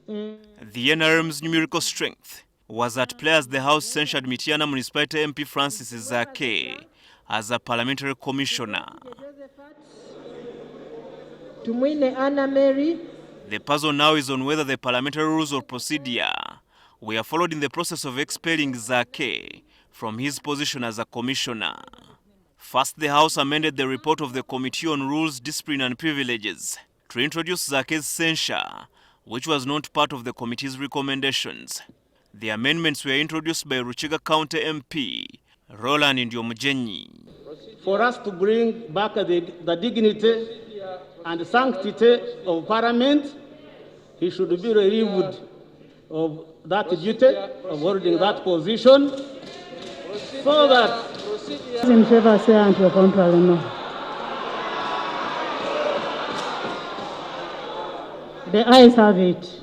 The NRM's numerical strength was at play as the House censured Mityana Municipality MP Zaake as a parliamentary commissioner. The puzzle now is on whether the parliamentary rules of procedure were followed in the process of expelling Zaake from his position as a commissioner. First, the House amended the report of the Committee on Rules, Discipline and Privileges to introduce Zaake's censure, which was not part of the committee's recommendations. The amendments were introduced by Ruchiga County MP Roland Ndiomujenyi. For us to bring back the dignity and sanctity of Parliament, he should be relieved of that duty of holding that position, so that in favor say anti-contrary no. The ayes have it.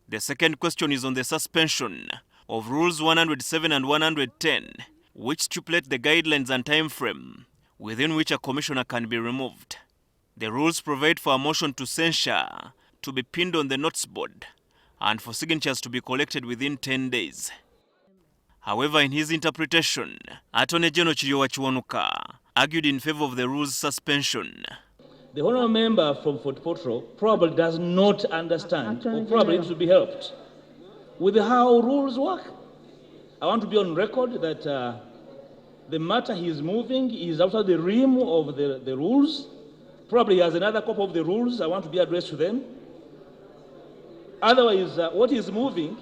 The second question is on the suspension of Rules 107 and 110, which stipulate the guidelines and time frame within which a commissioner can be removed. The rules provide for a motion to censure to be pinned on the notice board and for signatures to be collected within 10 days. However, in his interpretation, Attorney General Chiyowachiwanuka argued in favor of the rules suspension. The honourable member from Fort Portal probably does not understand or probably needs to be helped with how rules work. I want to be on record that the matter he is moving is outside the realm of the rules. Probably he has another copy of the rules. I want to be addressed to them. Otherwise, what is moving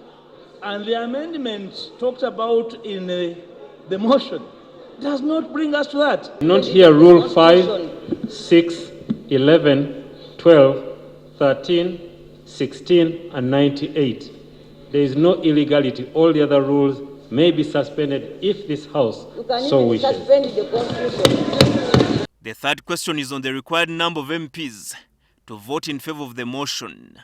and the amendment talked about in the motion does not bring us to that. Not here Rule 5, 6, 11, 12, 13, 16, and 98. There is no illegality. All the other rules may be suspended if this House so wishes. The third question is on the required number of MPs to vote in favor of the motion.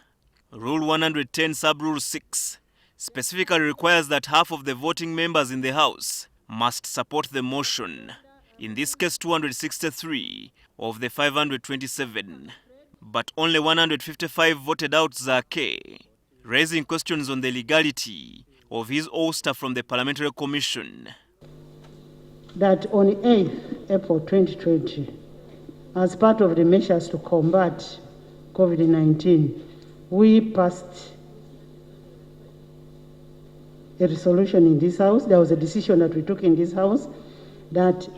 Rule 110 Sub-Rule 6 specifically requires that half of the voting members in the House must support the motion. In this case, 263 of the 527. But only 155 voted out Zaake, raising questions on the legality of his ouster from the Parliamentary Commission. That on 8th April 2020, as part of the measures to combat COVID-19, we passed a resolution in this House. There was a decision that we took in this House that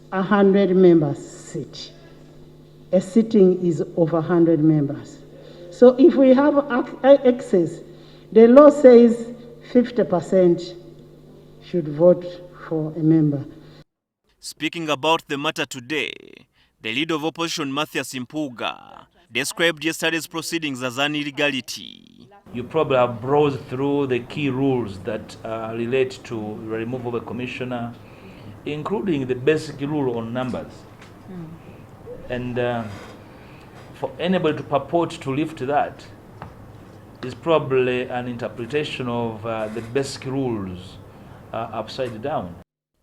100 members sit. A sitting is over 100 members. So if we have excess, the law says 50% should vote for a member. Speaking about the matter today, the leader of opposition, Mathias Mpuga, described yesterday's proceedings as an illegality. You probably have browsed through the key rules that relate to removal of a commissioner, including the basic rule on numbers. And for anybody to purport to lift that is probably an interpretation of the basic rules upside down.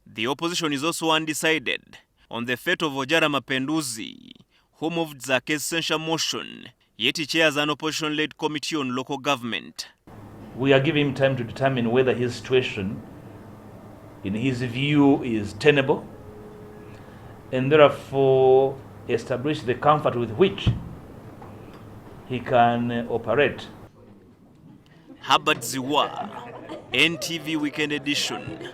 The opposition is also undecided on the fate of Ojara Mapenduzi, who moved Zaake's censure motion, yet he chairs an opposition-led committee on local government. We are giving him time to determine whether his situation, in his view, is tenable, and therefore establish the comfort with which he can operate. Herbert Ziwa, NTV Weekend Edition.